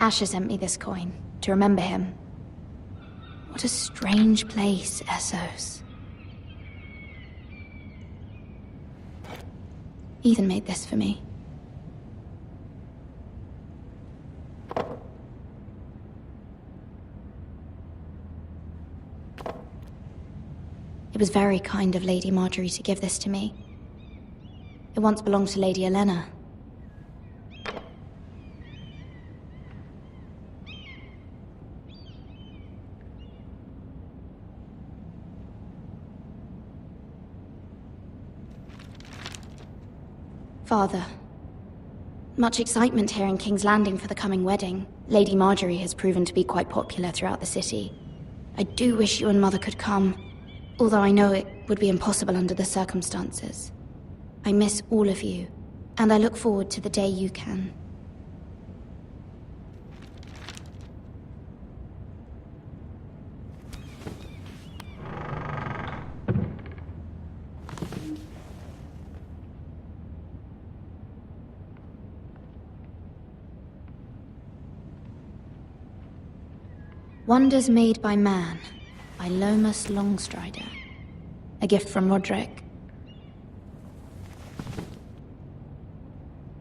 Asher sent me this coin, to remember him. What a strange place, Essos. Ethan made this for me. It was very kind of Lady Marjorie to give this to me. It once belonged to Lady Elena. Father. Much excitement here in King's Landing for the coming wedding. Lady Marjorie has proven to be quite popular throughout the city. I do wish you and Mother could come, although I know it would be impossible under the circumstances. I miss all of you, and I look forward to the day you can. Wonders Made by Man, by Lomas Longstrider. A gift from Roderick.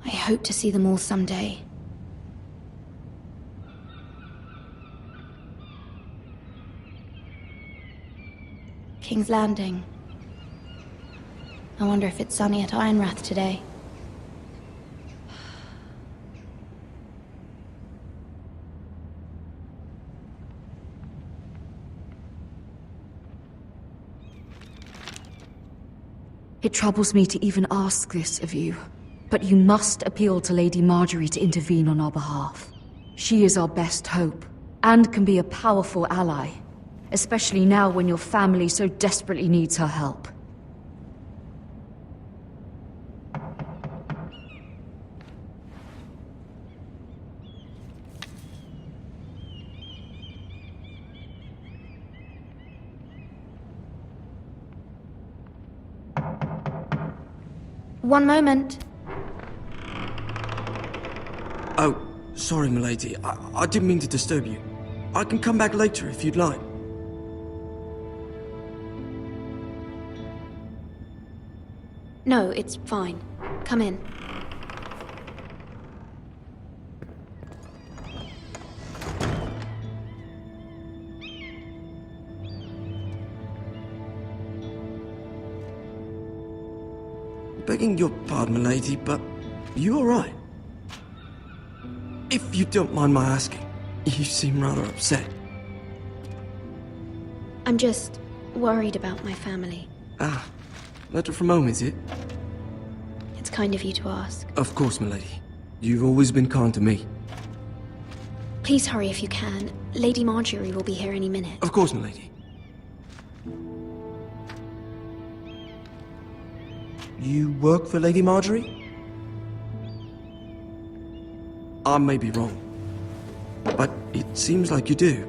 I hope to see them all someday. King's Landing. I wonder if it's sunny at Ironrath today. It troubles me to even ask this of you, but you must appeal to Lady Marjorie to intervene on our behalf. She is our best hope, and can be a powerful ally, especially now when your family so desperately needs her help. One moment. Oh, sorry, milady. I didn't mean to disturb you. I can come back later if you'd like. No, it's fine. Come in. Begging your pardon, milady, but you all right? If you don't mind my asking, you seem rather upset. I'm just worried about my family. Ah, letter from home, is it? It's kind of you to ask. Of course, milady. You've always been kind to me. Please hurry if you can. Lady Marjorie will be here any minute. Of course, milady. You work for Lady Marjorie? I may be wrong, but it seems like you do.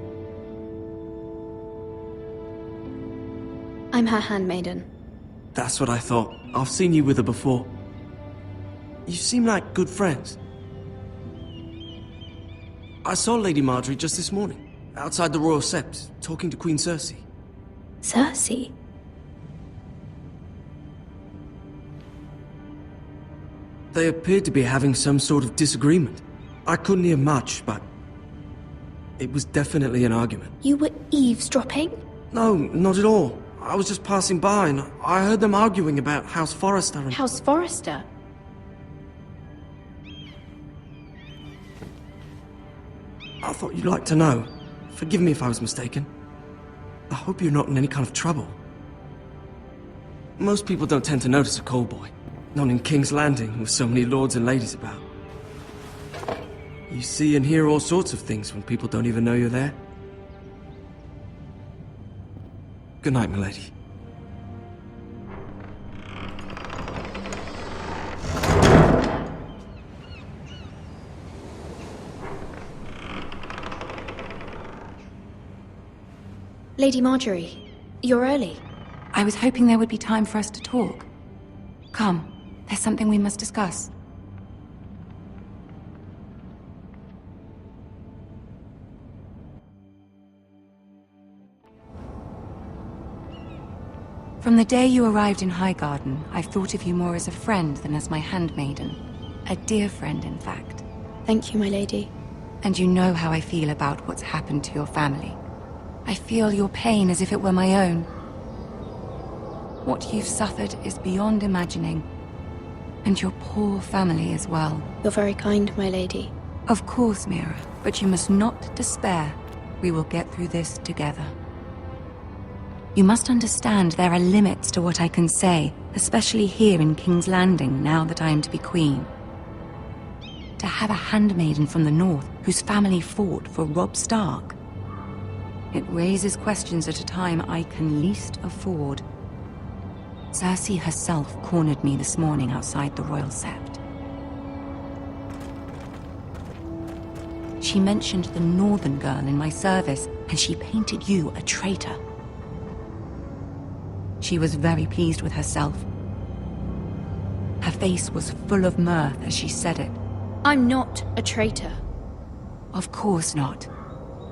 I'm her handmaiden. That's what I thought. I've seen you with her before. You seem like good friends. I saw Lady Marjorie just this morning, outside the Royal Sept, talking to Queen Cersei. Cersei? They appeared to be having some sort of disagreement. I couldn't hear much, but it was definitely an argument. You were eavesdropping? No, not at all. I was just passing by and I heard them arguing about House Forrester and... House Forrester? I thought you'd like to know. Forgive me if I was mistaken. I hope you're not in any kind of trouble. Most people don't tend to notice a call boy. Not in King's Landing, with so many lords and ladies about. You see and hear all sorts of things when people don't even know you're there. Good night, milady. Lady Marjorie, you're early. I was hoping there would be time for us to talk. Come, there's something we must discuss. From the day you arrived in Highgarden, I've thought of you more as a friend than as my handmaiden. A dear friend, in fact. Thank you, my lady. And you know how I feel about what's happened to your family. I feel your pain as if it were my own. What you've suffered is beyond imagining. And your poor family as well. You're very kind, my lady. Of course, Mira, but you must not despair. We will get through this together. You must understand there are limits to what I can say, especially here in King's Landing, now that I am to be queen. To have a handmaiden from the north whose family fought for Robb Stark. It raises questions at a time I can least afford. Cersei herself cornered me this morning outside the Royal Sept. She mentioned the northern girl in my service, and she painted you a traitor. She was very pleased with herself. Her face was full of mirth as she said it. I'm not a traitor. Of course not.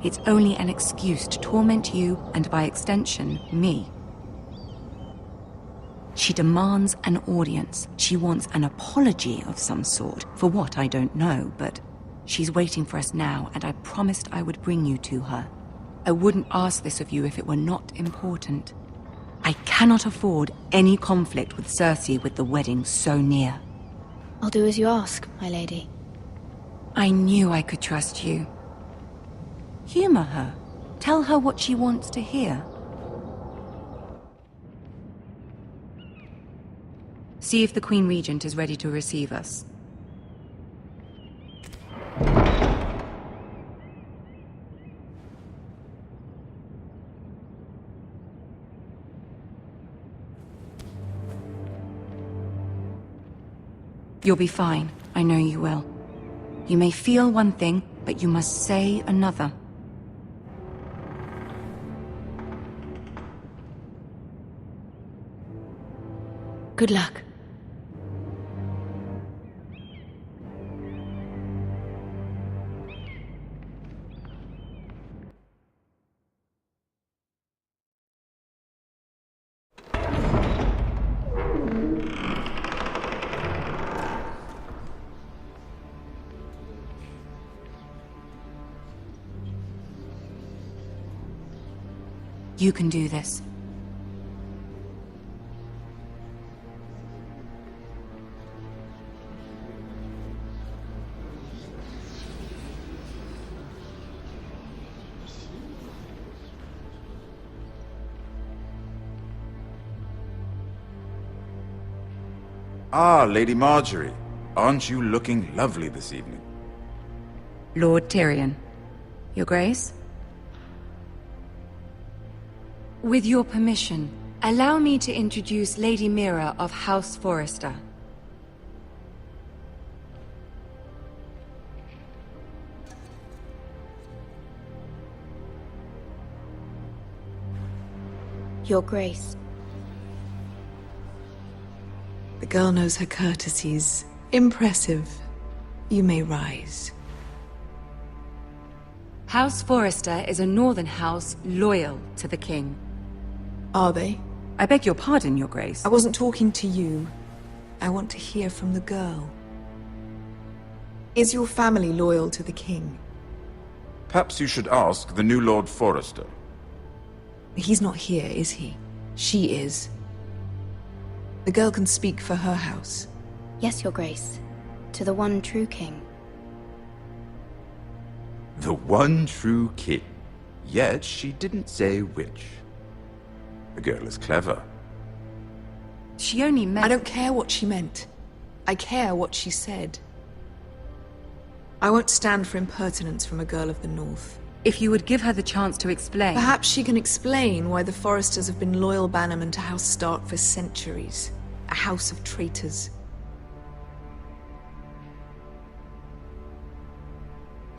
It's only an excuse to torment you, and by extension, me. She demands an audience. She wants an apology of some sort, for what I don't know, but she's waiting for us now, and I promised I would bring you to her. I wouldn't ask this of you if it were not important. I cannot afford any conflict with Cersei with the wedding so near. I'll do as you ask, my lady. I knew I could trust you. Humor her. Tell her what she wants to hear. See if the Queen Regent is ready to receive us. You'll be fine. I know you will. You may feel one thing, but you must say another. Good luck. You can do this. Ah, Lady Marjorie. Aren't you looking lovely this evening? Lord Tyrion. Your Grace? With your permission, allow me to introduce Lady Mira of House Forrester. Your Grace. The girl knows her courtesies. Impressive. You may rise. House Forrester is a northern house loyal to the king. Are they? I beg your pardon, Your Grace. I wasn't talking to you. I want to hear from the girl. Is your family loyal to the king? Perhaps you should ask the new Lord Forrester. He's not here, is he? She is. The girl can speak for her house. Yes, Your Grace. To the one true king. The one true king. Yet she didn't say which. The girl is clever. She only meant... I don't care what she meant. I care what she said. I won't stand for impertinence from a girl of the North. If you would give her the chance to explain... Perhaps she can explain why the Forresters have been loyal bannermen to House Stark for centuries. A house of traitors.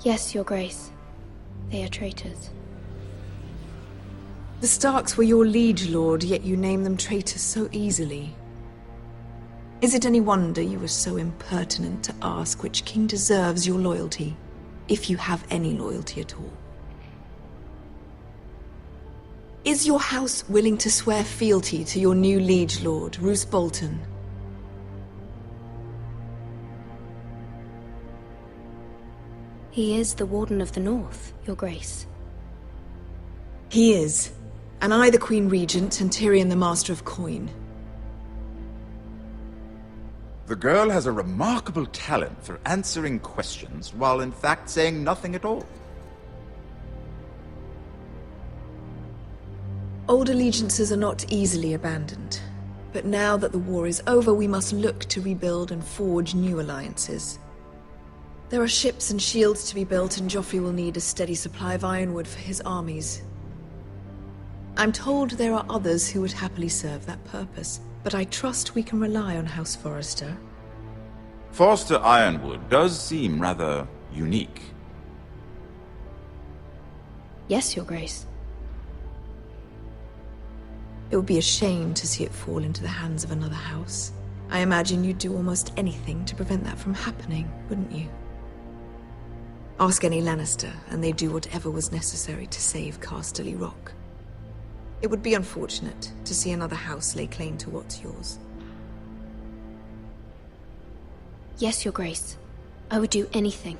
Yes, Your Grace. They are traitors. The Starks were your liege lord, yet you name them traitors so easily. Is it any wonder you were so impertinent to ask which king deserves your loyalty, if you have any loyalty at all? Is your house willing to swear fealty to your new liege lord, Roose Bolton? He is the Warden of the North, Your Grace. He is. And I the Queen Regent, and Tyrion the Master of Coin. The girl has a remarkable talent for answering questions while in fact saying nothing at all. Old allegiances are not easily abandoned. But now that the war is over, we must look to rebuild and forge new alliances. There are ships and shields to be built, and Joffrey will need a steady supply of ironwood for his armies. I'm told there are others who would happily serve that purpose, but I trust we can rely on House Forrester. Forster Ironwood does seem rather unique. Yes, Your Grace. It would be a shame to see it fall into the hands of another house. I imagine you'd do almost anything to prevent that from happening, wouldn't you? Ask any Lannister, and they'd do whatever was necessary to save Casterly Rock. It would be unfortunate to see another house lay claim to what's yours. Yes, Your Grace. I would do anything.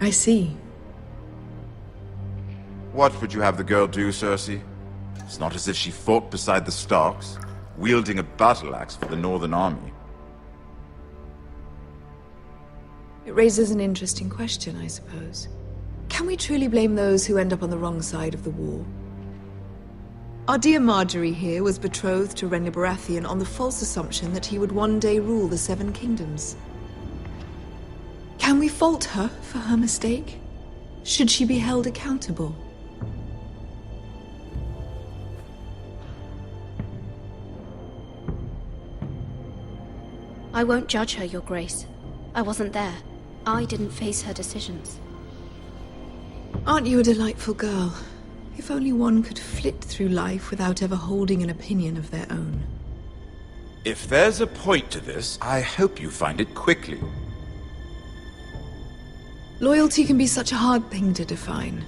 I see. What would you have the girl do, Cersei? It's not as if she fought beside the Starks, wielding a battle axe for the Northern Army. It raises an interesting question, I suppose. Can we truly blame those who end up on the wrong side of the war? Our dear Marjorie here was betrothed to Rhaenyra Baratheon on the false assumption that he would one day rule the Seven Kingdoms. Can we fault her for her mistake? Should she be held accountable? I won't judge her, Your Grace. I wasn't there. I didn't face her decisions. Aren't you a delightful girl? If only one could flit through life without ever holding an opinion of their own. If there's a point to this, I hope you find it quickly. Loyalty can be such a hard thing to define.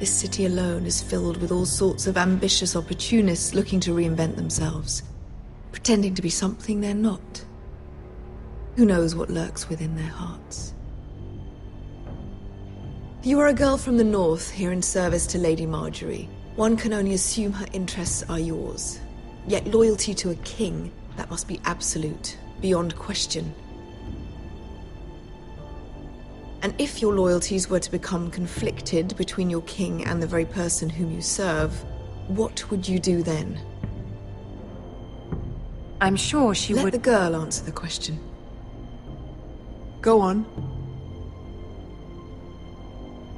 This city alone is filled with all sorts of ambitious opportunists looking to reinvent themselves, pretending to be something they're not. Who knows what lurks within their hearts? You are a girl from the north, here in service to Lady Marjorie. One can only assume her interests are yours. Yet loyalty to a king, that must be absolute, beyond question. And if your loyalties were to become conflicted between your king and the very person whom you serve, what would you do then? I'm sure she would... Let the girl answer the question. Go on.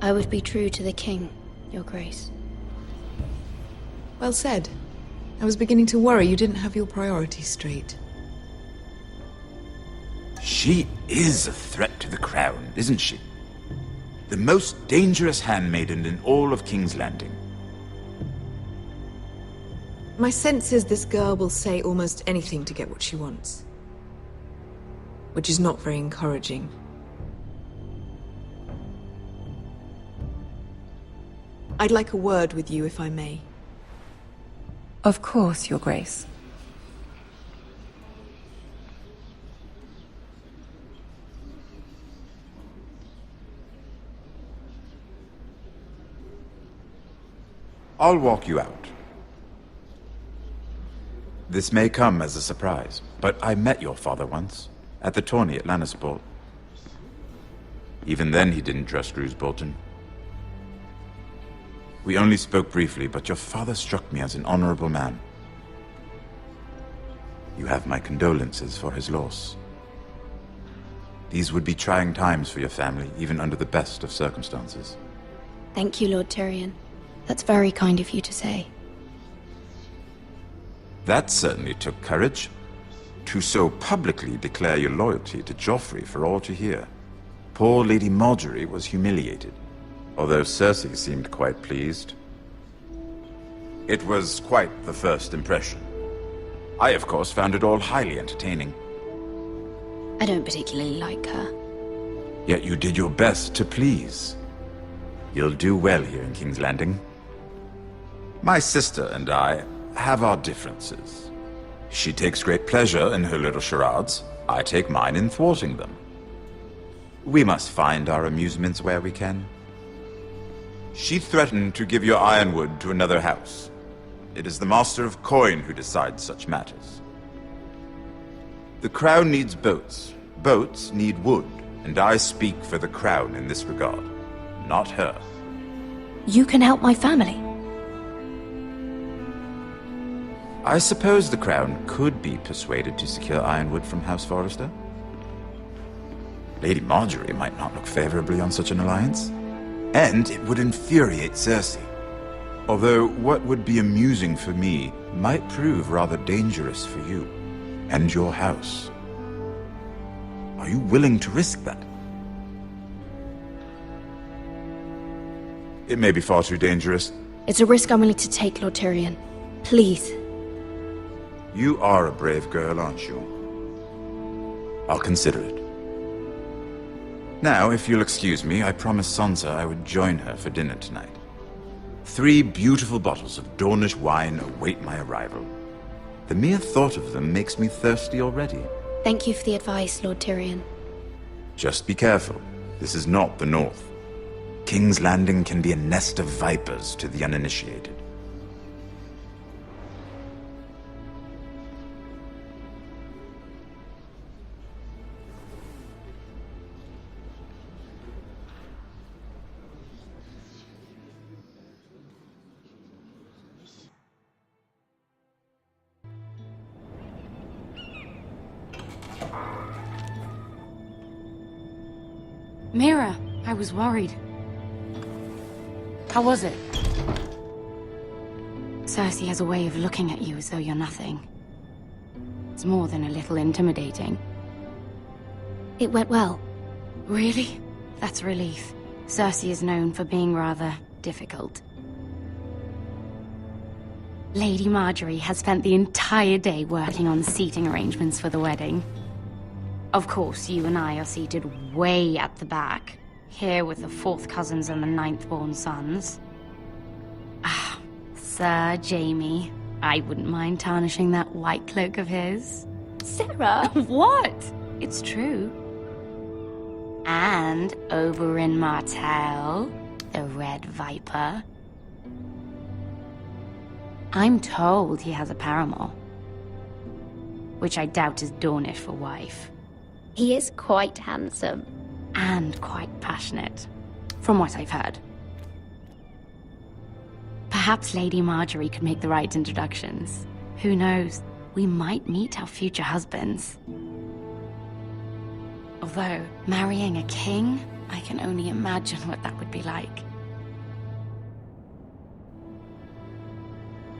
I would be true to the king, Your Grace. Well said. I was beginning to worry you didn't have your priorities straight. She is a threat to the crown, isn't she? The most dangerous handmaiden in all of King's Landing. My sense is this girl will say almost anything to get what she wants. Which is not very encouraging. I'd like a word with you, if I may. Of course, Your Grace. I'll walk you out. This may come as a surprise, but I met your father once, at the tourney at Lannisport. Even then he didn't trust Roose Bolton. We only spoke briefly, but your father struck me as an honorable man. You have my condolences for his loss. These would be trying times for your family, even under the best of circumstances. Thank you, Lord Tyrion. That's very kind of you to say. That certainly took courage. To so publicly declare your loyalty to Joffrey for all to hear. Poor Lady Marjorie was humiliated, although Cersei seemed quite pleased. It was quite the first impression. I, of course, found it all highly entertaining. I don't particularly like her. Yet you did your best to please. You'll do well here in King's Landing. My sister and I have our differences. She takes great pleasure in her little charades. I take mine in thwarting them. We must find our amusements where we can. She threatened to give your ironwood to another house. It is the Master of Coin who decides such matters. The Crown needs boats. Boats need wood, and I speak for the Crown in this regard, not her. You can help my family. I suppose the Crown could be persuaded to secure ironwood from House Forrester. Lady Marjorie might not look favorably on such an alliance. And it would infuriate Cersei. Although what would be amusing for me might prove rather dangerous for you and your house. Are you willing to risk that? It may be far too dangerous. It's a risk I'm willing to take, Lord Tyrion. Please. You are a brave girl, aren't you? I'll consider it. Now, if you'll excuse me, I promised Sansa I would join her for dinner tonight. 3 beautiful bottles of Dornish wine await my arrival. The mere thought of them makes me thirsty already. Thank you for the advice, Lord Tyrion. Just be careful. This is not the North. King's Landing can be a nest of vipers to the uninitiated. Mira, I was worried. How was it? Cersei has a way of looking at you as though you're nothing. It's more than a little intimidating. It went well. Really? That's a relief. Cersei is known for being rather difficult. Lady Marjorie has spent the entire day working on seating arrangements for the wedding. Of course, you and I are seated way at the back, here with the 4th cousins and the 9th-born sons. Ah, Sir Jaime. I wouldn't mind tarnishing that white cloak of his. Sarah! What? It's true. And Oberyn Martell, the Red Viper. I'm told he has a paramour, which I doubt is Dornish for wife. He is quite handsome. And quite passionate, from what I've heard. Perhaps Lady Marjorie could make the right introductions. Who knows? We might meet our future husbands. Although, marrying a king, I can only imagine what that would be like.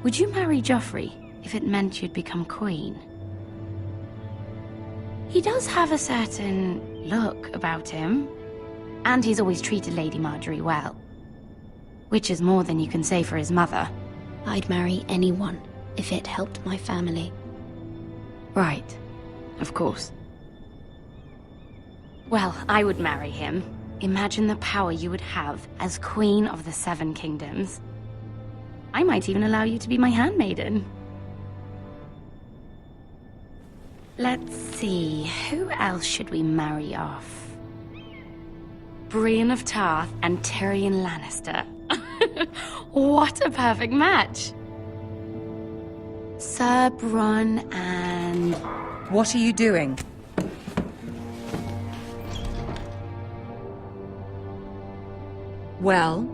Would you marry Joffrey if it meant you'd become queen? He does have a certain look about him, and he's always treated Lady Marjorie well. Which is more than you can say for his mother. I'd marry anyone if it helped my family. Right. Of course. Well, I would marry him. Imagine the power you would have as Queen of the 7 Kingdoms. I might even allow you to be my handmaiden. Let's see, who else should we marry off? Brienne of Tarth and Tyrion Lannister. What a perfect match! Sir Bronn and... What are you doing? Well?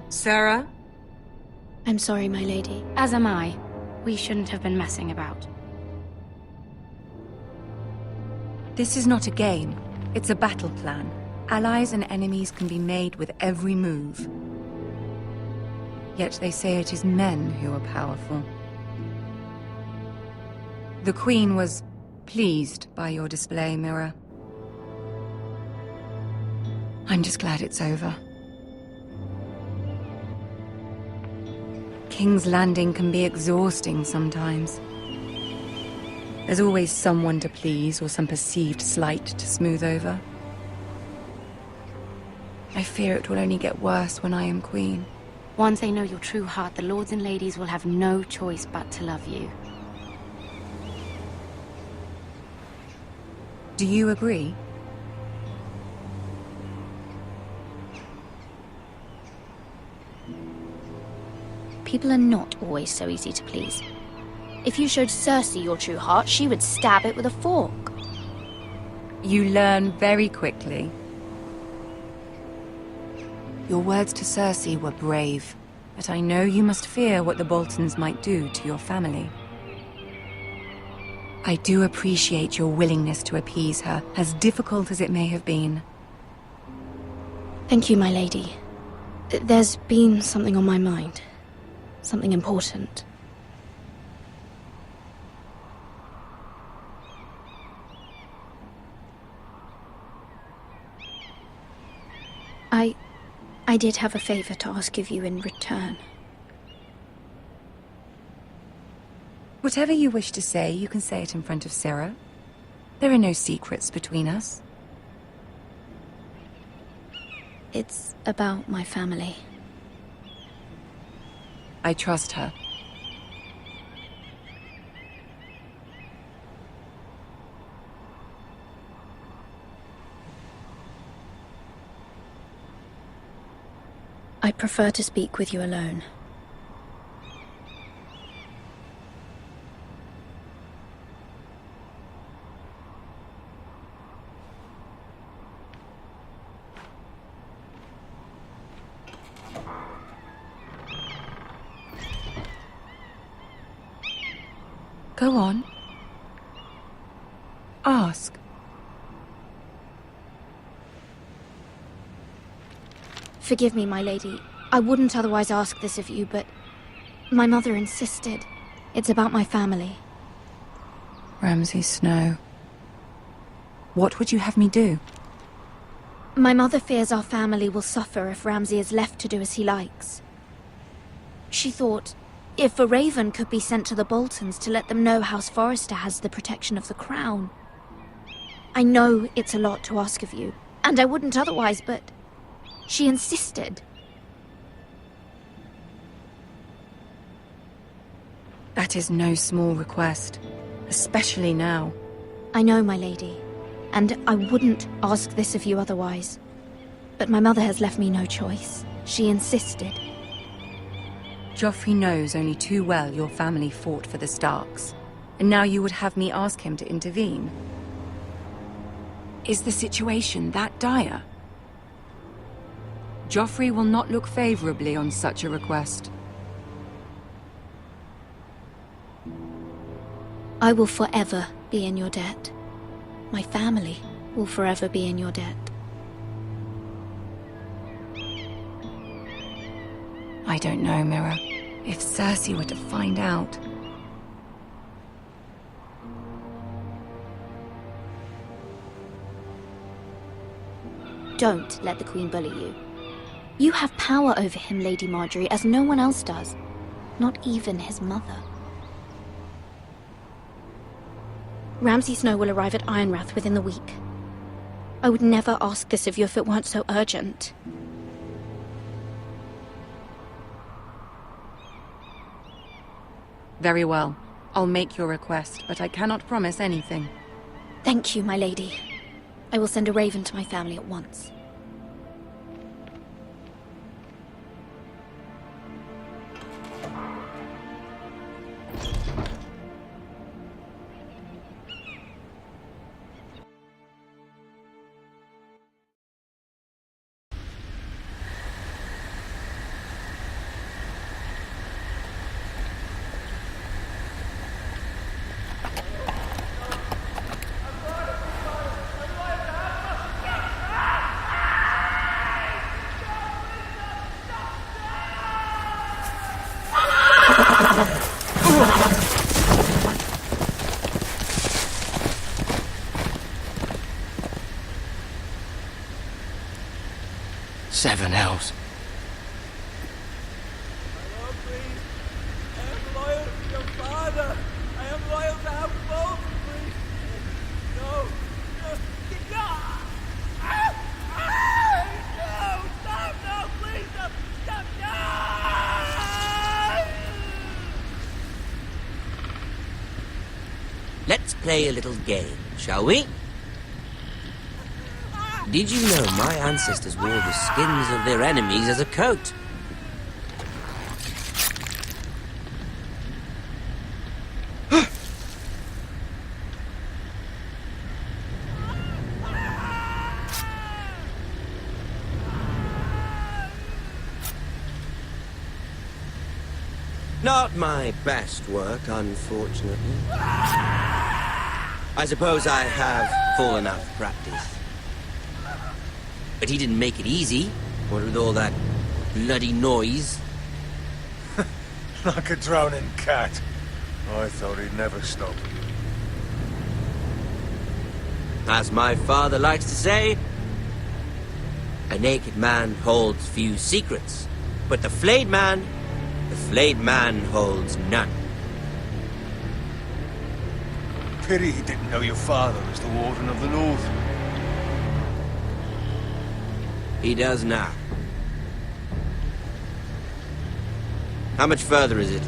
Sarah? I'm sorry, my lady. As am I. We shouldn't have been messing about. This is not a game. It's a battle plan. Allies and enemies can be made with every move. Yet they say it is men who are powerful. The Queen was pleased by your display, Mira. I'm just glad it's over. King's Landing can be exhausting sometimes. There's always someone to please or some perceived slight to smooth over. I fear it will only get worse when I am queen. Once they know your true heart, the lords and ladies will have no choice but to love you. Do you agree? People are not always so easy to please. If you showed Cersei your true heart, she would stab it with a fork. You learn very quickly. Your words to Cersei were brave, but I know you must fear what the Boltons might do to your family. I do appreciate your willingness to appease her, as difficult as it may have been. Thank you, my lady. There's been something on my mind. Something important. I did have a favor to ask of you in return. Whatever you wish to say, you can say it in front of Sarah. There are no secrets between us. It's about my family. I trust her. I prefer to speak with you alone. Go on. Ask. Forgive me, my lady. I wouldn't otherwise ask this of you, but my mother insisted. It's about my family. Ramsay Snow. What would you have me do? My mother fears our family will suffer if Ramsay is left to do as he likes. She thought, if a raven could be sent to the Boltons to let them know House Forrester has the protection of the crown. I know it's a lot to ask of you, and I wouldn't otherwise, but she insisted. That is no small request, especially now. I know, my lady, and I wouldn't ask this of you otherwise. But my mother has left me no choice. She insisted. Joffrey knows only too well your family fought for the Starks, and now you would have me ask him to intervene. Is the situation that dire? Joffrey will not look favorably on such a request. I will forever be in your debt. My family will forever be in your debt. I don't know, Mira. If Cersei were to find out... Don't let the Queen bully you. You have power over him, Lady Marjorie, as no one else does. Not even his mother. Ramsay Snow will arrive at Ironrath within the week. I would never ask this of you if it weren't so urgent. Very well. I'll make your request, but I cannot promise anything. Thank you, my lady. I will send a raven to my family at once. Seven hells. My lord, please. I am loyal to your father. I am loyal to House Bolton, please. No. No. No. No. play a little game, shall we? Did you know my ancestors wore the skins of their enemies as a coat? Not my best work, unfortunately. I suppose I have fallen out of practice. But he didn't make it easy, what with all that bloody noise. Like a drowning cat. I thought he'd never stop. As my father likes to say, a naked man holds few secrets, but the flayed man holds none. Pity he didn't know your father was the Warden of the North. He does now. How much further is it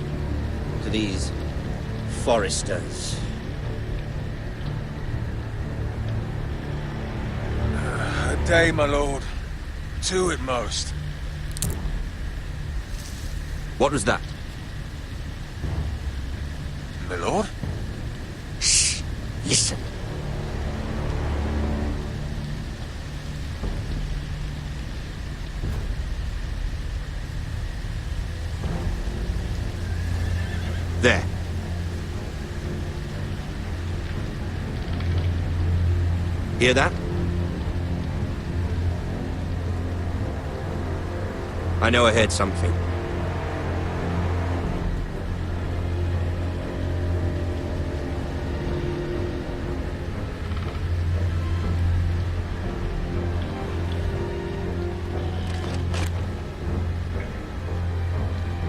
to these foresters? A day, my lord. 2 at most. What was that? My lord? Shh! Listen. There. Hear that? I know I heard something.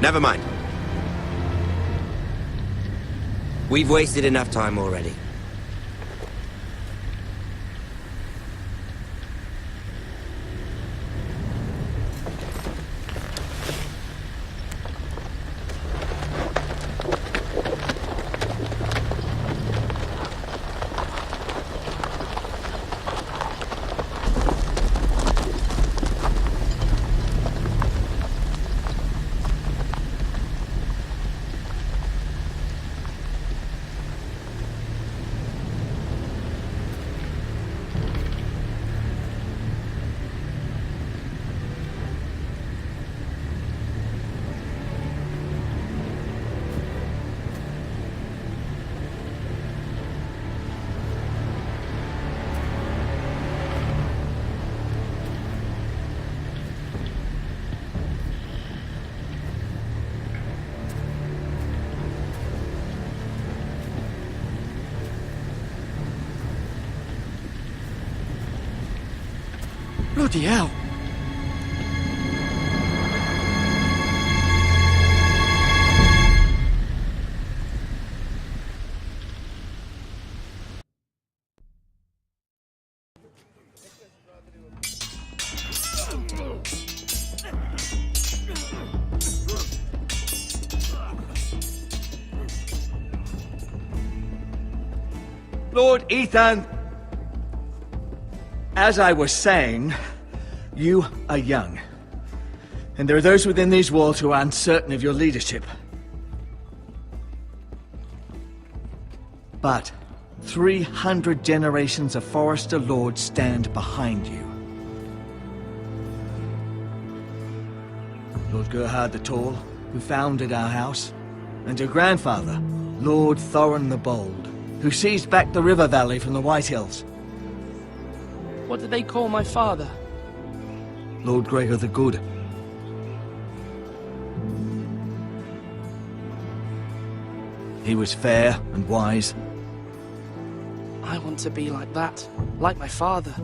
Never mind. We've wasted enough time already. Bloody hell! Lord Ithan, as I was saying, you are young. And there are those within these walls who are uncertain of your leadership. But 300 generations of Forester Lords stand behind you. Lord Gerhard the Tall, who founded our house, and your grandfather, Lord Thorin the Bold, who seized back the river valley from the White Hills. What did they call my father? Lord Gregor the Good. He was fair and wise. I want to be like that, like my father.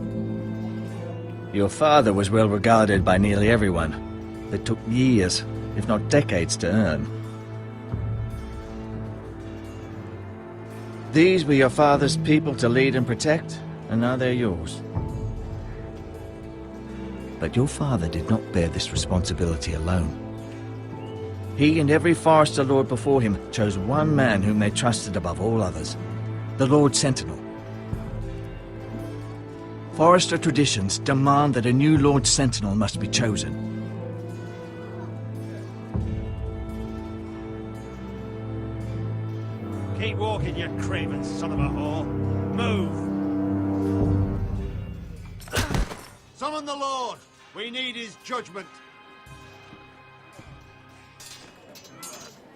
Your father was well regarded by nearly everyone. It took years, if not decades, to earn. These were your father's people to lead and protect, and now they're yours. But your father did not bear this responsibility alone. He and every Forester Lord before him chose one man whom they trusted above all others. the Lord Sentinel. Forester traditions demand that a new Lord Sentinel must be chosen. Keep walking, you craven son of a whore. Move! Summon the Lord! We need his judgment.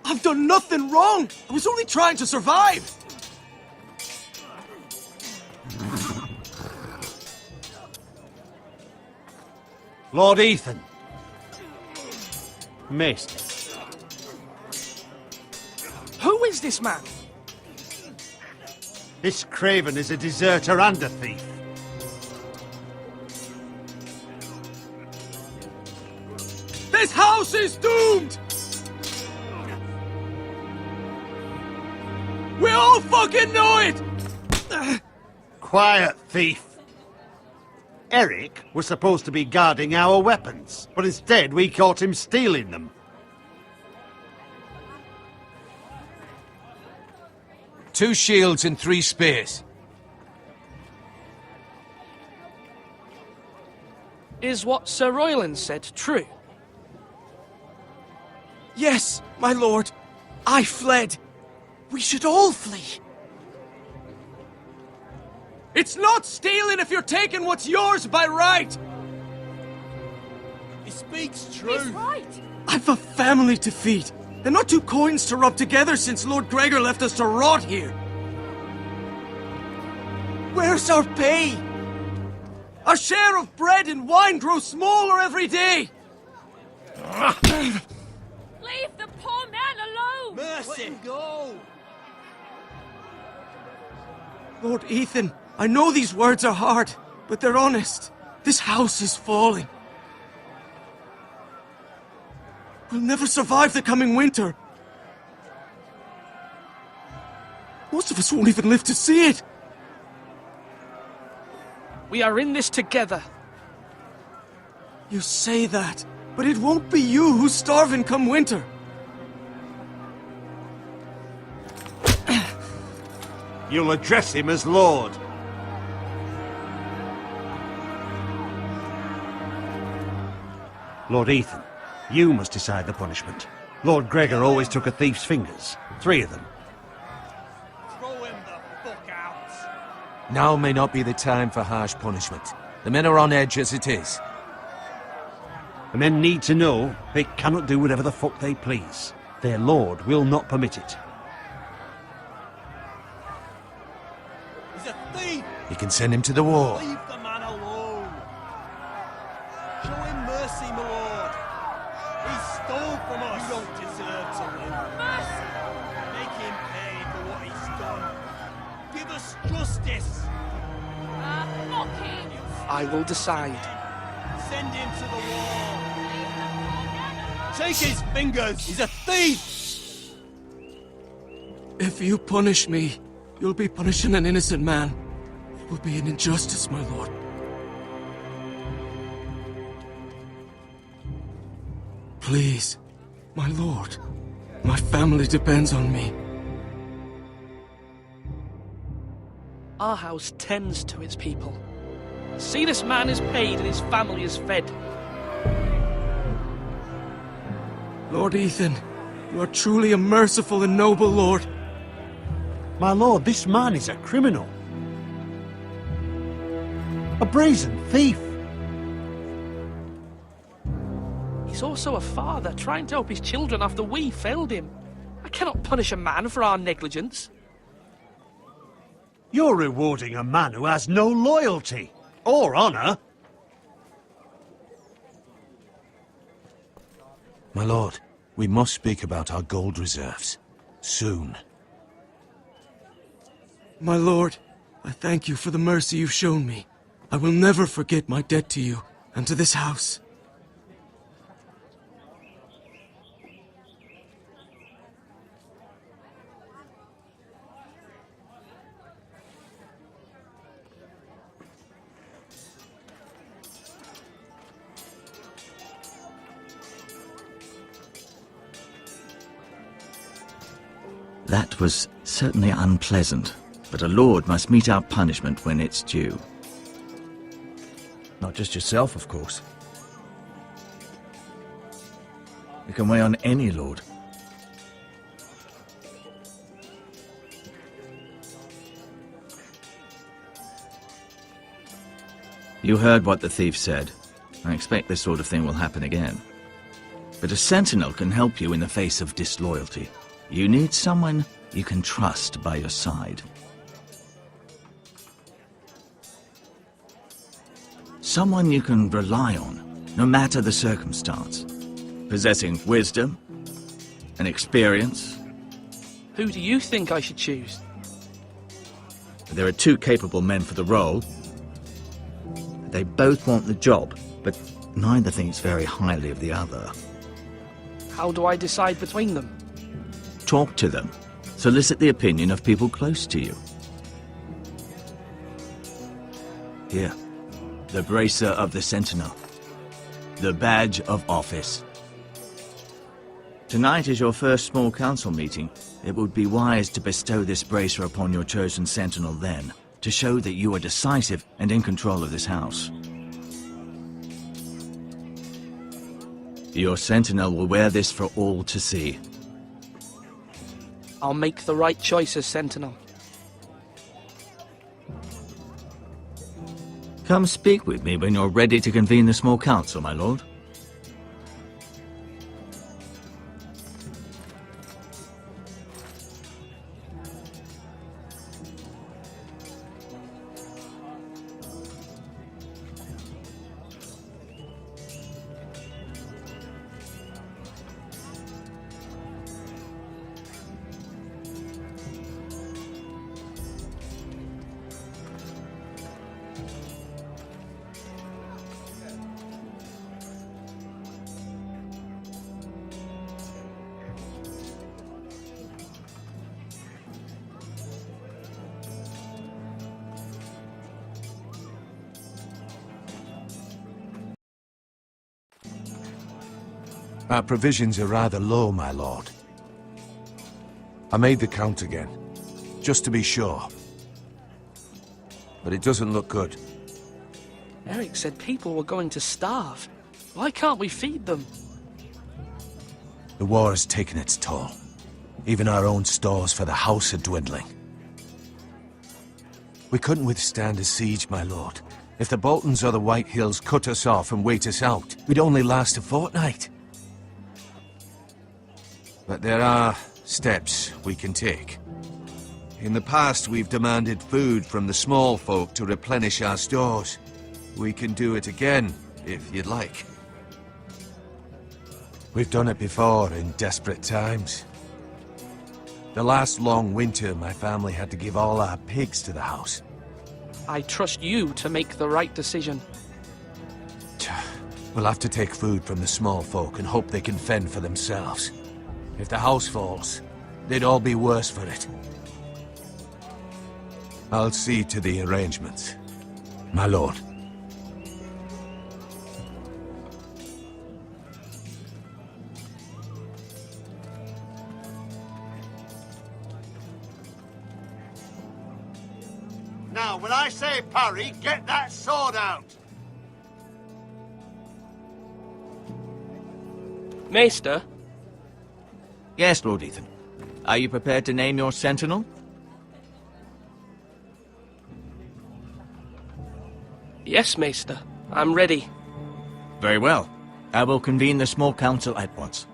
I've done nothing wrong! I was only trying to survive! Lord Ethan. Missed. Who is this man? This craven is a deserter and a thief. This house is doomed! We all fucking know it! Quiet, thief. Eric was supposed to be guarding our weapons, but instead we caught him stealing them. Two shields and 3 spears. Is what Sir Royland said true? Yes, my lord. I fled. We should all flee. It's not stealing if you're taking what's yours by right! He speaks truth. He's right. I've a family to feed, and not 2 coins to rub together since Lord Gregor left us to rot here. Where's our pay? Our share of bread and wine grows smaller every day. Leave the poor man alone! Mercy! Let him go! Lord Ethan, I know these words are hard, but they're honest. This house is falling. We'll never survive the coming winter. Most of us won't even live to see it. We are in this together. You say that, but it won't be you who's starving come winter. You'll address him as Lord. Lord Ethan, you must decide the punishment. Lord Gregor always took a thief's fingers. 3 of them. Throw him the fuck out! Now may not be the time for harsh punishment. The men are on edge as it is. The men need to know they cannot do whatever the fuck they please. Their lord will not permit it. He's a thief! You can send him to the war. Leave the man alone. Show him mercy, my lord. He stole from us. You don't deserve to live. Mercy! Make him pay for what he's done. Give us justice. Mocking! I will decide. Send him to the war. Take his fingers. He's a thief. If you punish me, you'll be punishing an innocent man. It will be an injustice, my lord. Please, my lord. My family depends on me. Our house tends to its people. See, this man is paid and his family is fed. Lord Ethan, you are truly a merciful and noble lord. My lord, this man is a criminal. A brazen thief. He's also a father, trying to help his children after we failed him. I cannot punish a man for our negligence. You're rewarding a man who has no loyalty or honor. My lord, we must speak about our gold reserves. Soon. My lord, I thank you for the mercy you've shown me. I will never forget my debt to you and to this house. That was certainly unpleasant. But a lord must mete out punishment when it's due. Not just yourself, of course. It can weigh on any lord. You heard what the thief said. I expect this sort of thing will happen again. But a sentinel can help you in the face of disloyalty. You need someone you can trust by your side. Someone you can rely on, no matter the circumstance. Possessing wisdom and experience. Who do you think I should choose? There are two capable men for the role. They both want the job, but neither thinks very highly of the other. How do I decide between them? Talk to them. Solicit the opinion of people close to you. Here, the bracer of the Sentinel. The badge of office. Tonight is your first small council meeting. It would be wise to bestow this bracer upon your chosen Sentinel then, to show that you are decisive and in control of this house. Your Sentinel will wear this for all to see. I'll make the right choice as Sentinel. Come speak with me when you're ready to convene the small council, my lord. Our provisions are rather low, my lord. I made the count again, just to be sure. But it doesn't look good. Eric said people were going to starve. Why can't we feed them? The war has taken its toll. Even our own stores for the house are dwindling. We couldn't withstand a siege, my lord. If the Boltons or the White Hills cut us off and wait us out, we'd only last a fortnight. But there are steps we can take. In the past, we've demanded food from the small folk to replenish our stores. We can do it again, if you'd like. We've done it before in desperate times. The last long winter, my family had to give all our pigs to the house. I trust you to make the right decision. We'll have to take food from the small folk and hope they can fend for themselves. If the house falls, they'd all be worse for it. I'll see to the arrangements, my lord. Now, when I say parry, get that sword out! Maester? Yes, Lord Ethan. Are you prepared to name your Sentinel? Yes, Maester. I'm ready. Very well. I will convene the small council at once.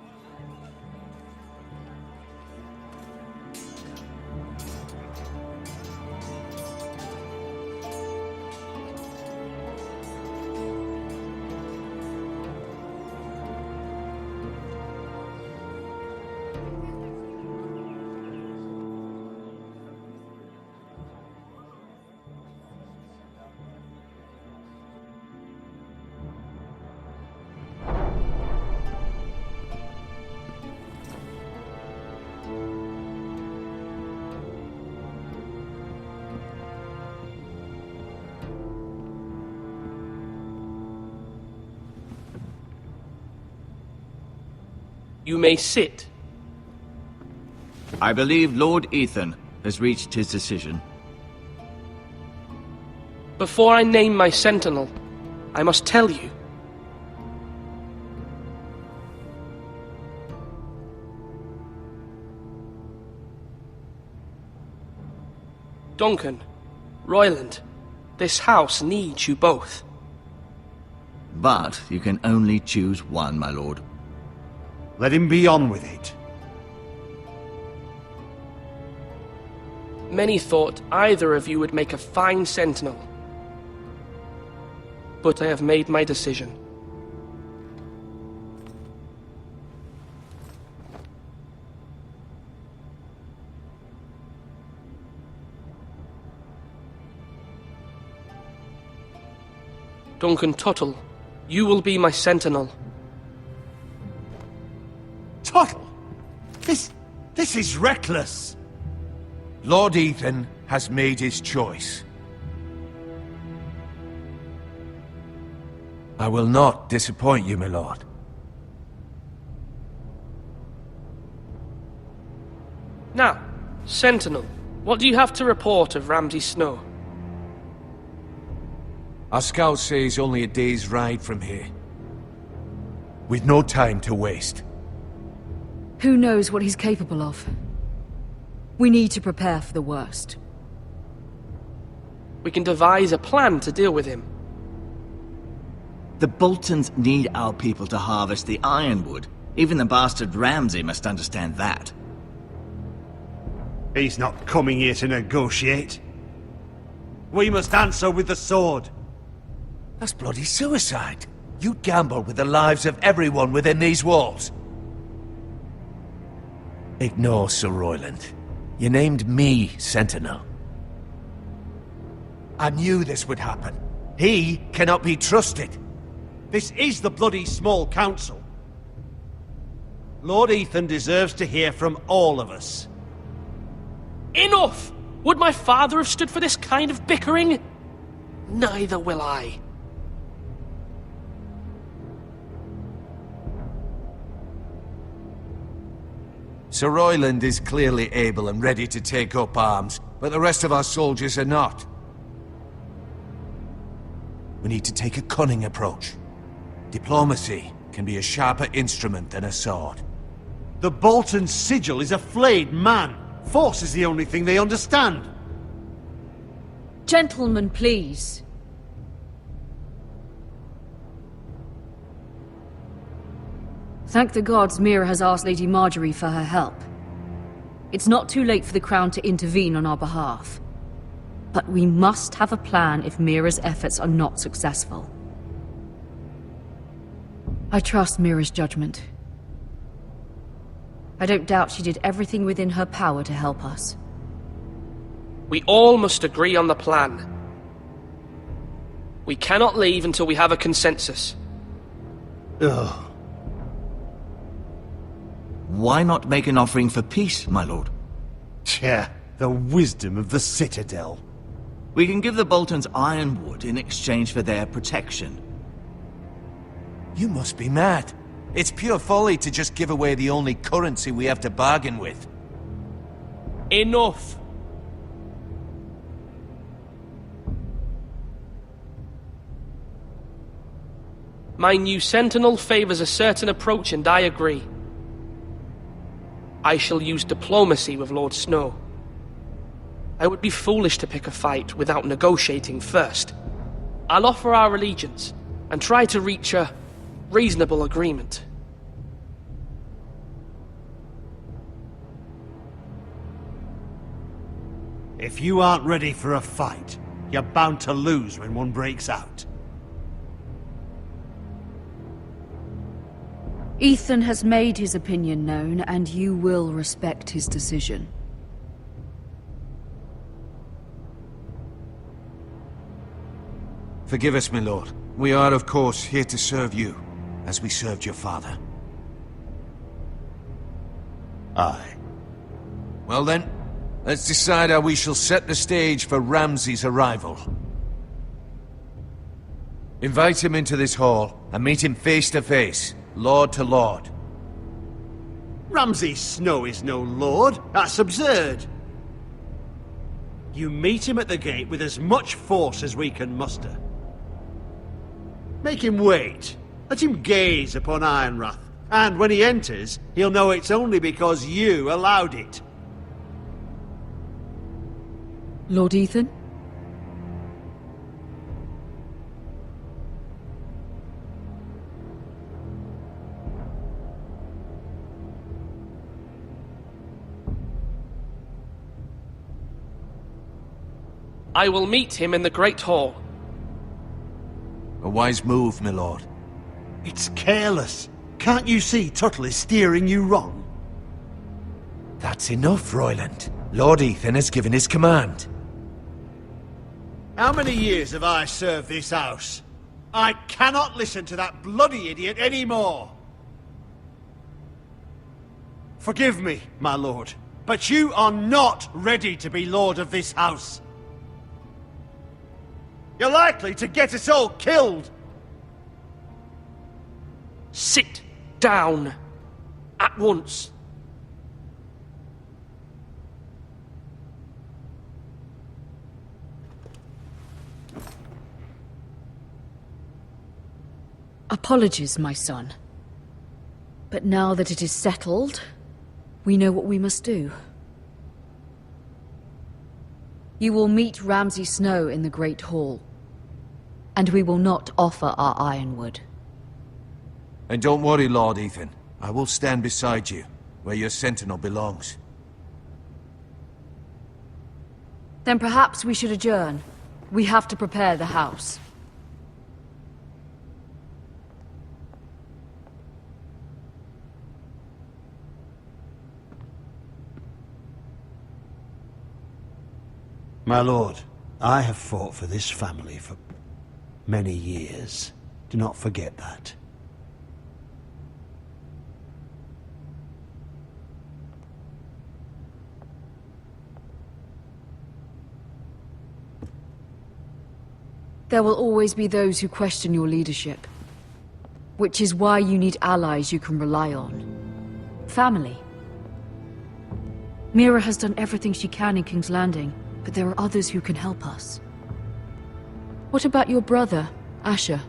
You may sit. I believe Lord Ethan has reached his decision. Before I name my sentinel, I must tell you. Duncan, Royland, this house needs you both. But you can only choose one, my lord. Let him be on with it. Many thought either of you would make a fine sentinel. But I have made my decision. Duncan Tuttle, you will be my sentinel. Tuttle! This is reckless! Lord Ethan has made his choice. I will not disappoint you, my lord. Now, Sentinel, what do you have to report of Ramsay Snow? Our scouts say he's only a day's ride from here. With no time to waste. Who knows what he's capable of? We need to prepare for the worst. We can devise a plan to deal with him. The Boltons need our people to harvest the ironwood. Even the bastard Ramsay must understand that. He's not coming here to negotiate. We must answer with the sword. That's bloody suicide. You gamble with the lives of everyone within these walls. Ignore Sir Royland. You named me Sentinel. I knew this would happen. He cannot be trusted. This is the bloody small council. Lord Ethan deserves to hear from all of us. Enough! Would my father have stood for this kind of bickering? Neither will I. Sir Royland is clearly able and ready to take up arms, but the rest of our soldiers are not. We need to take a cunning approach. Diplomacy can be a sharper instrument than a sword. The Bolton sigil is a flayed man. Force is the only thing they understand. Gentlemen, please. Thank the gods Mira has asked Lady Marjorie for her help. It's not too late for the Crown to intervene on our behalf. But we must have a plan if Mira's efforts are not successful. I trust Mira's judgment. I don't doubt she did everything within her power to help us. We all must agree on the plan. We cannot leave until we have a consensus. Ugh. Why not make an offering for peace, my lord? Yeah, the wisdom of the Citadel. We can give the Boltons ironwood in exchange for their protection. You must be mad. It's pure folly to just give away the only currency we have to bargain with. Enough! My new sentinel favors a certain approach, and I agree. I shall use diplomacy with Lord Snow. I would be foolish to pick a fight without negotiating first. I'll offer our allegiance, and try to reach a reasonable agreement. If you aren't ready for a fight, you're bound to lose when one breaks out. Ethan has made his opinion known, and you will respect his decision. Forgive us, my lord. We are, of course, here to serve you, as we served your father. Aye. Well then, let's decide how we shall set the stage for Ramsay's arrival. Invite him into this hall, and meet him face to face, lord to lord. Ramsay Snow is no lord. That's absurd. You meet him at the gate with as much force as we can muster. Make him wait. Let him gaze upon Ironrath. And when he enters, he'll know it's only because you allowed it. Lord Ethan? I will meet him in the Great Hall. A wise move, my lord. It's careless. Can't you see Tuttle is steering you wrong? That's enough, Royland. Lord Ethan has given his command. How many years have I served this house? I cannot listen to that bloody idiot anymore. Forgive me, my lord, but you are not ready to be lord of this house. You're likely to get us all killed. Sit down. At once. Apologies, my son. But now that it is settled, we know what we must do. You will meet Ramsay Snow in the Great Hall, and we will not offer our ironwood. And don't worry, Lord Ethan. I will stand beside you, where your sentinel belongs. Then perhaps we should adjourn. We have to prepare the house. My lord, I have fought for this family for many years. Do not forget that. There will always be those who question your leadership. Which is why you need allies you can rely on. Family. Mira has done everything she can in King's Landing, but there are others who can help us. What about your brother, Asher?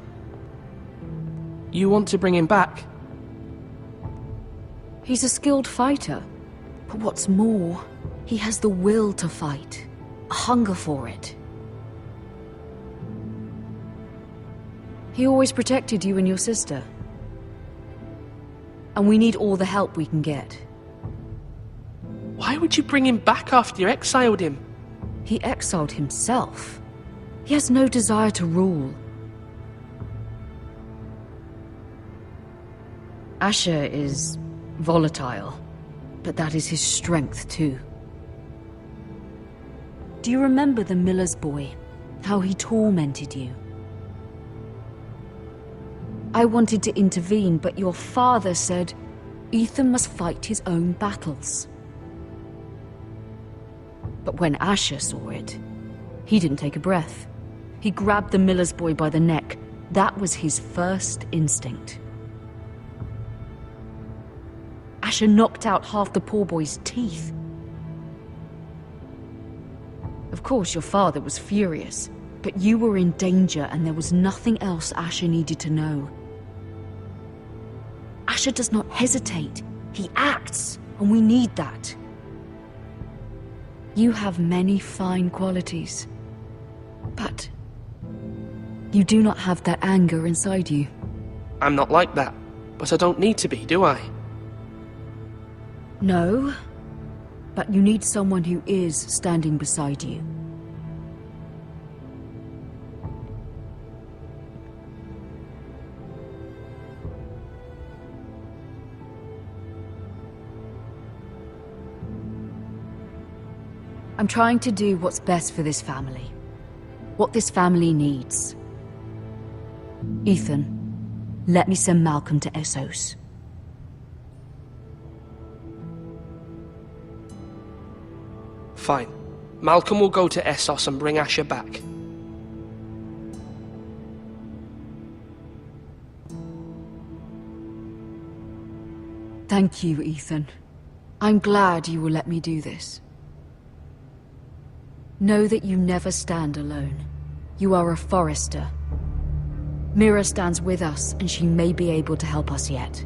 You want to bring him back? He's a skilled fighter. But what's more, he has the will to fight. A hunger for it. He always protected you and your sister. And we need all the help we can get. Why would you bring him back after you exiled him? He exiled himself. He has no desire to rule. Asher is volatile, but that is his strength too. Do you remember the miller's boy? How he tormented you? I wanted to intervene, but your father said Ethan must fight his own battles. But when Asher saw it, he didn't take a breath. He grabbed the miller's boy by the neck. That was his first instinct. Asher knocked out half the poor boy's teeth. Of course, your father was furious, but you were in danger and there was nothing else Asher needed to know. Asher does not hesitate. He acts, and we need that. You have many fine qualities, but you do not have that anger inside you. I'm not like that, but I don't need to be, do I? No, but you need someone who is standing beside you. I'm trying to do what's best for this family. What this family needs. Ethan, let me send Malcolm to Essos. Fine. Malcolm will go to Essos and bring Asher back. Thank you, Ethan. I'm glad you will let me do this. Know that you never stand alone. You are a Forester. Mira stands with us, and she may be able to help us yet.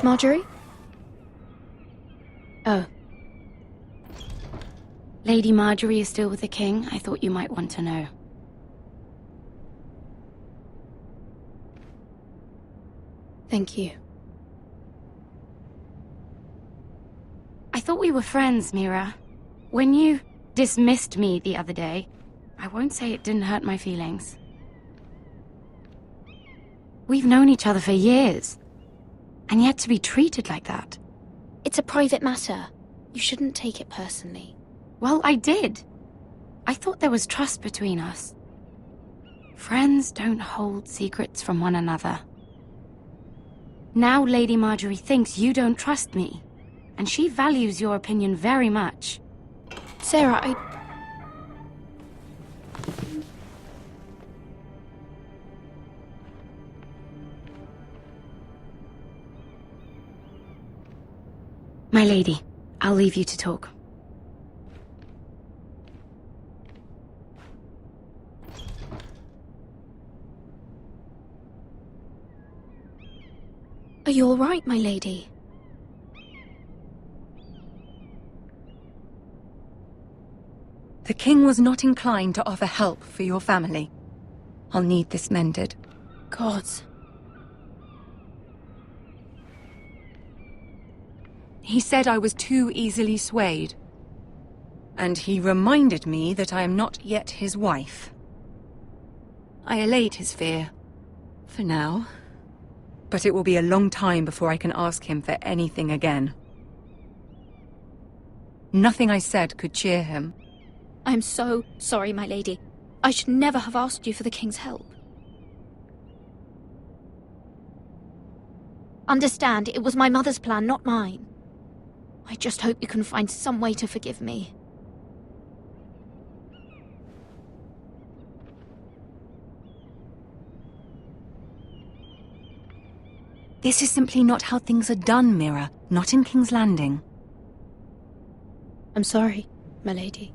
Marjorie? Oh. Lady Marjorie is still with the king. I thought you might want to know. Thank you. I thought we were friends, Mira. When you dismissed me the other day, I won't say it didn't hurt my feelings. We've known each other for years. And yet to be treated like that. It's a private matter. You shouldn't take it personally. Well, I did. I thought there was trust between us. Friends don't hold secrets from one another. Now Lady Marjorie thinks you don't trust me, and she values your opinion very much. Sarah, My lady, I'll leave you to talk. Are you all right, my lady? The king was not inclined to offer help for your family. I'll need this mended. Gods. He said I was too easily swayed. And he reminded me that I am not yet his wife. I allayed his fear. For now. But it will be a long time before I can ask him for anything again. Nothing I said could cheer him. I'm so sorry, my lady. I should never have asked you for the king's help. Understand, it was my mother's plan, not mine. I just hope you can find some way to forgive me. This is simply not how things are done, Mira. Not in King's Landing. I'm sorry, my lady.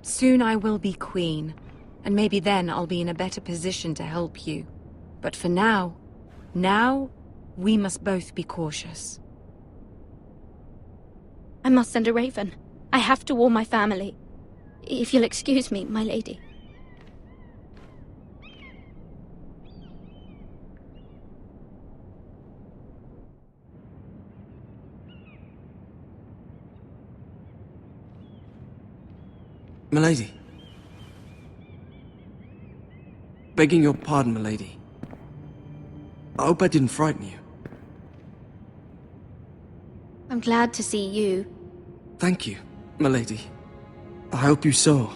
Soon I will be queen, and maybe then I'll be in a better position to help you. But for now, we must both be cautious. I must send a raven. I have to warn my family. If you'll excuse me, my lady. Milady. Begging your pardon, milady. I hope I didn't frighten you. I'm glad to see you. Thank you, milady. I hope you saw.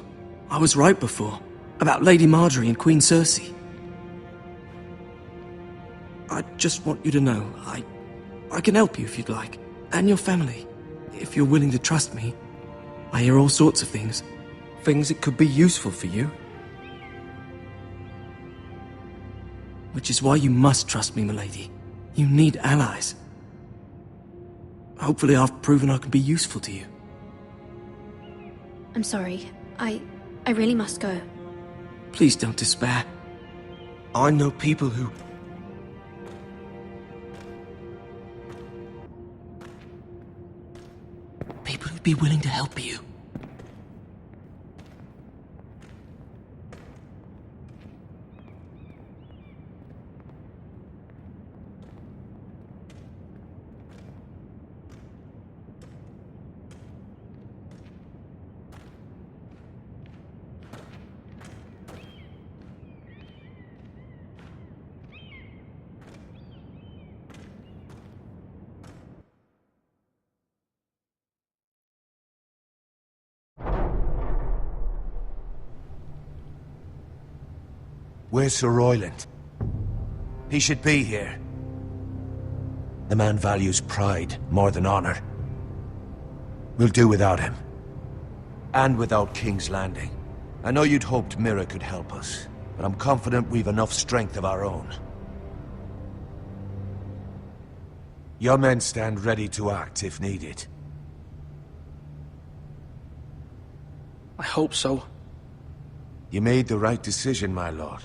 I was right before. About Lady Marjorie and Queen Cersei. I just want you to know, I can help you if you'd like. And your family. If you're willing to trust me. I hear all sorts of things. Things that could be useful for you. Which is why you must trust me, milady. You need allies. Hopefully I've proven I can be useful to you. I'm sorry. I really must go. Please don't despair. I know people who... be willing to help you. Where's Sir Royland? He should be here. The man values pride more than honor. We'll do without him. And without King's Landing. I know you'd hoped Mira could help us, but I'm confident we've enough strength of our own. Your men stand ready to act if needed. I hope so. You made the right decision, my lord.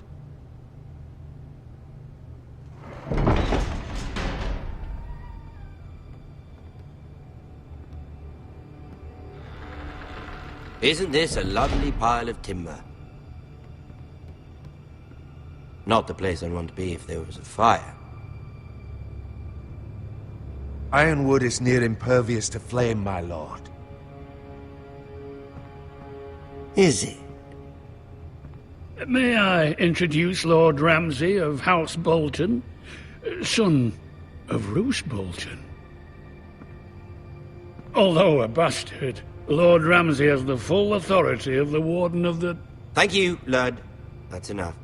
Isn't this a lovely pile of timber? Not the place I'd want to be if there was a fire. Ironwood is near impervious to flame, my lord. Is it? May I introduce Lord Ramsay of House Bolton, son of Roose Bolton? Although a bastard, Lord Ramsay has the full authority of the Warden of the... Thank you, Lud. That's enough.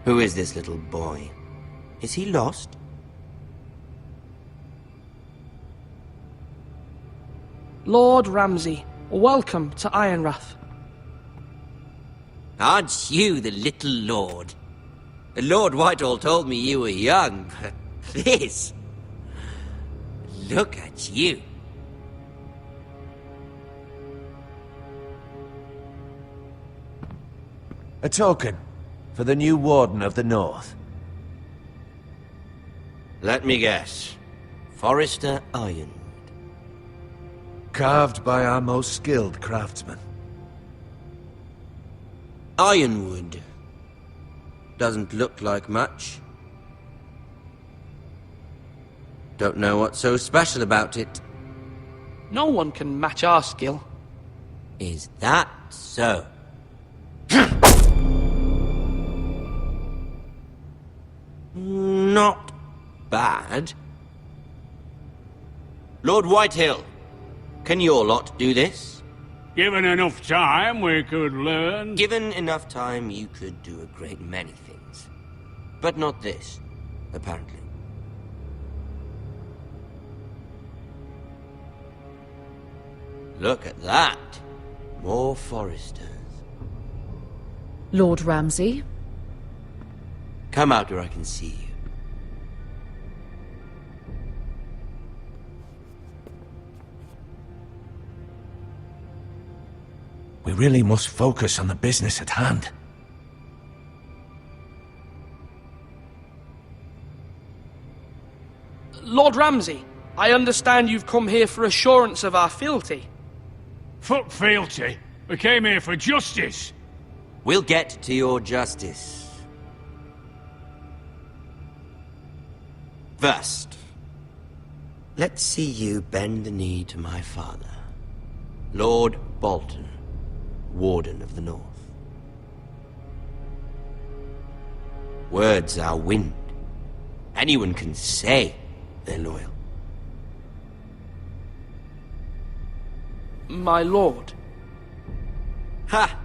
Who is this little boy? Is he lost? Lord Ramsay, welcome to Ironrath. Aren't you the little lord? Lord Whitehall told me you were young, but this... Look at you. A token for the new Warden of the North. Let me guess. Forrester Ironwood. Carved by our most skilled craftsmen. Ironwood. Doesn't look like much. Don't know what's so special about it. No one can match our skill. Is that so? Not bad. Lord Whitehill, can your lot do this? Given enough time, we could learn. Given enough time, you could do a great many things. But not this, apparently. Look at that. More Foresters. Lord Ramsay? Come out where I can see you. We really must focus on the business at hand. Lord Ramsay, I understand you've come here for assurance of our fealty. Fuck fealty. We came here for justice. We'll get to your justice. First, let's see you bend the knee to my father, Lord Bolton, Warden of the North. Words are wind. Anyone can say they're loyal. My lord. Ha!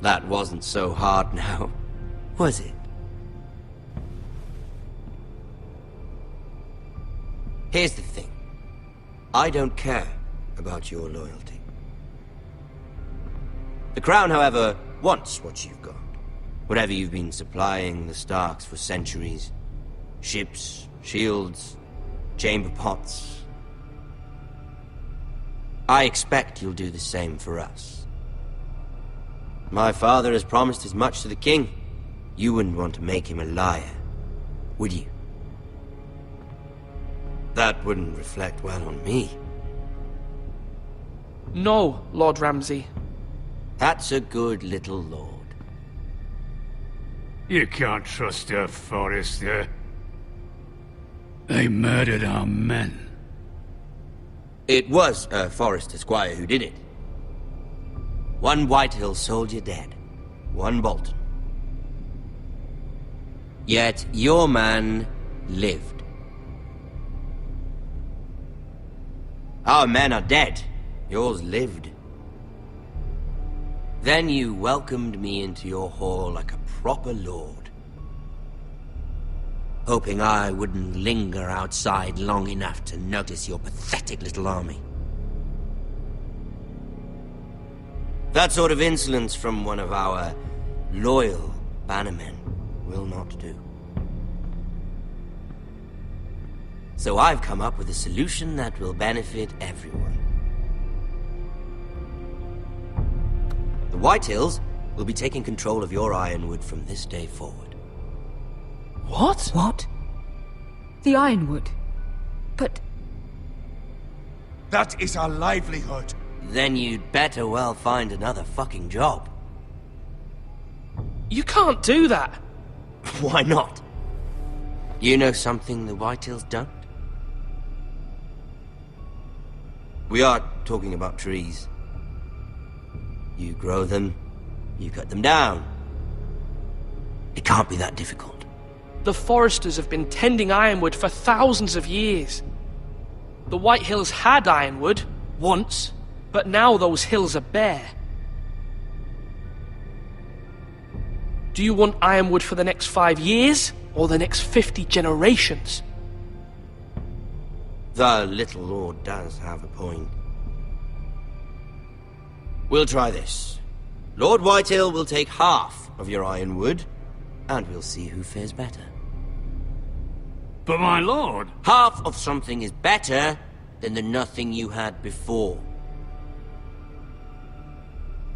That wasn't so hard now, was it? Here's the thing. I don't care about your loyalty. The Crown, however, wants what you've got. Whatever you've been supplying the Starks for centuries. Ships, shields, chamber pots. I expect you'll do the same for us. My father has promised as much to the king. You wouldn't want to make him a liar. would you? That wouldn't reflect well on me. No, Lord Ramsay. That's a good little lord. You can't trust her, Forrester. They murdered our men. It was a Forrester squire who did it. One Whitehill soldier dead, one Bolton. Yet your man lived. Our men are dead. Yours lived. Then you welcomed me into your hall like a proper lord, hoping I wouldn't linger outside long enough to notice your pathetic little army. That sort of insolence from one of our loyal bannermen will not do. So I've come up with a solution that will benefit everyone. The Whitehills will be taking control of your Ironwood from this day forward. What? What? The Ironwood? But... That is our livelihood. Then you'd better well find another fucking job. You can't do that. Why not? You know something the Whitehills don't? We are talking about trees. You grow them, you cut them down. It can't be that difficult. The Foresters have been tending Ironwood for thousands of years. The Whitehills had Ironwood, once, but now those hills are bare. Do you want Ironwood for the next 5 years, or the next 50 generations? The little lord does have a point. We'll try this. Lord Whitehill will take half of your Ironwood, and we'll see who fares better. But my lord... Half of something is better than the nothing you had before.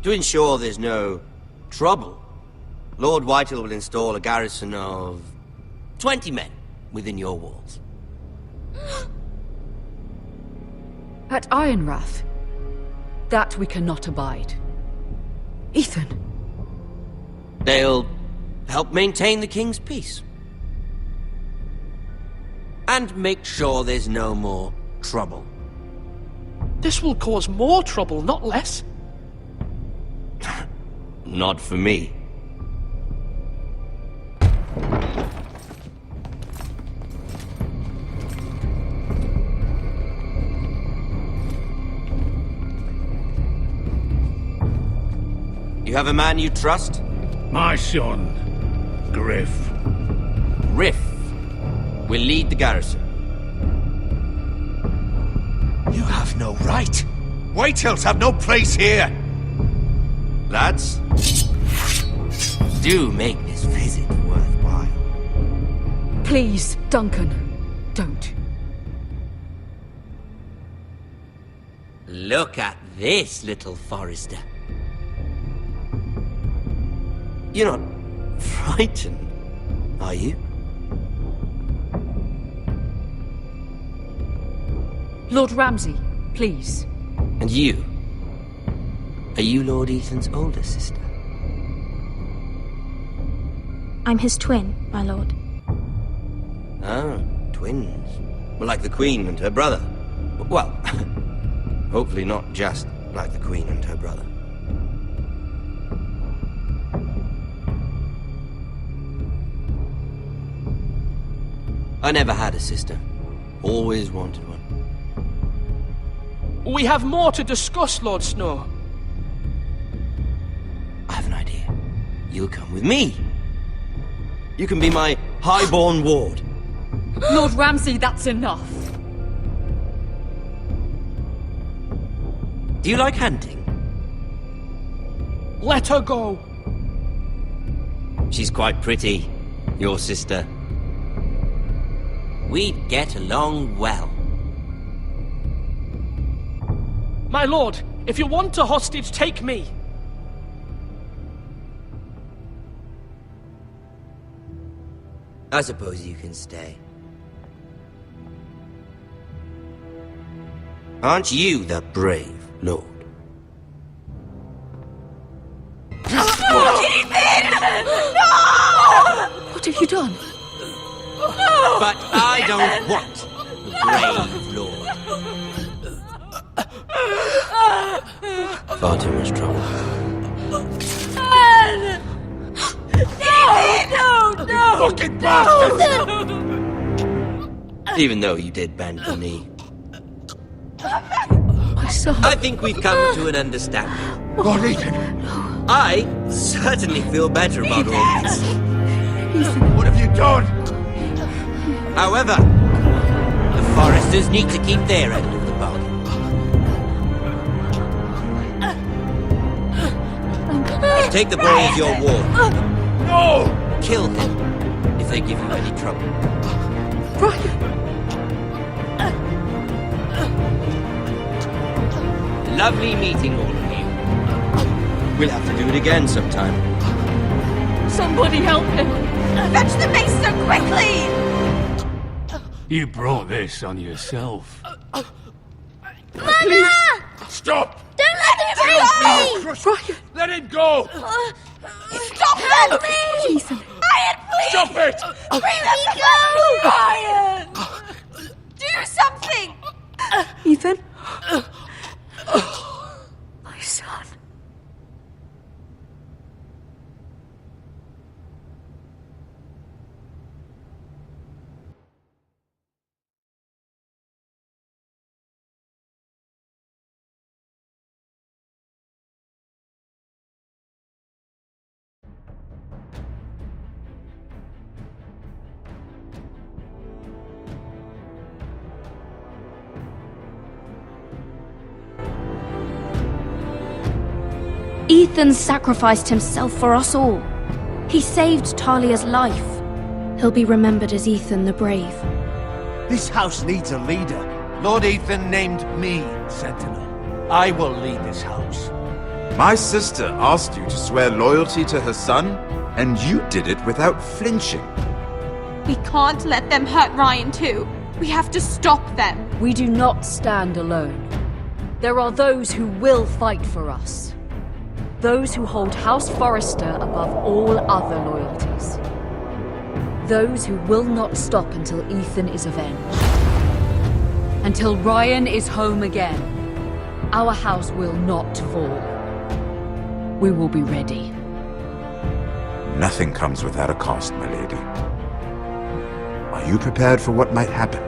To ensure there's no trouble, Lord Whitehill will install a garrison of 20 men within your walls. At Ironrath? That we cannot abide. Ethan. They'll help maintain the king's peace. And make sure there's no more trouble. This will cause more trouble, not less. Not for me. You have a man you trust? My son, Griff. Griff will lead the garrison. You have no right. Whitehills have no place here. Lads, do make this visit worthwhile. Please, Duncan, don't. Look at this, little Forrester. You're not frightened, are you? Lord Ramsay, please. And you? Are you Lord Ethan's older sister? I'm his twin, my lord. Ah, twins. Well, like the Queen and her brother. Well, hopefully not just like the Queen and her brother. I never had a sister. Always wanted one. We have more to discuss, Lord Snow. I have an idea. You'll come with me. You can be my highborn ward. Lord Ramsay, that's enough. Do you like hunting? Let her go. She's quite pretty, your sister. We'd get along well. My lord, if you want a hostage, take me. I suppose you can stay. Aren't you the brave lord? What have you done? But I don't want the brave lord. Far too much trouble. No! Fucking bastard! Even though you did bend the knee. My son. I think we've come to an understanding. Lord Ethan! I certainly feel better about all this. What have you done? However, the Foresters need to keep their end of the bargain. Take the boy as your ward. No! Kill him if they give you any trouble. Brian! Lovely meeting all of you. We'll have to do it again sometime. Somebody help him! Fetch the maester quickly! You brought this on yourself. Please! Stop! Don't let him go! Brian! Let him go! Stop that, please! Ethan! Ryan, please! Stop it! Let me go! Ryan! Do something! Ethan? My son. Ethan sacrificed himself for us all. He saved Talia's life. He'll be remembered as Ethan the Brave. This house needs a leader. Lord Ethan named me Sentinel. I will lead this house. My sister asked you to swear loyalty to her son, and you did it without flinching. We can't let them hurt Ryan too. We have to stop them. We do not stand alone. There are those who will fight for us. Those who hold House Forrester above all other loyalties. Those who will not stop until Ethan is avenged. Until Ryan is home again. Our house will not fall. We will be ready. Nothing comes without a cost, my lady. Are you prepared for what might happen?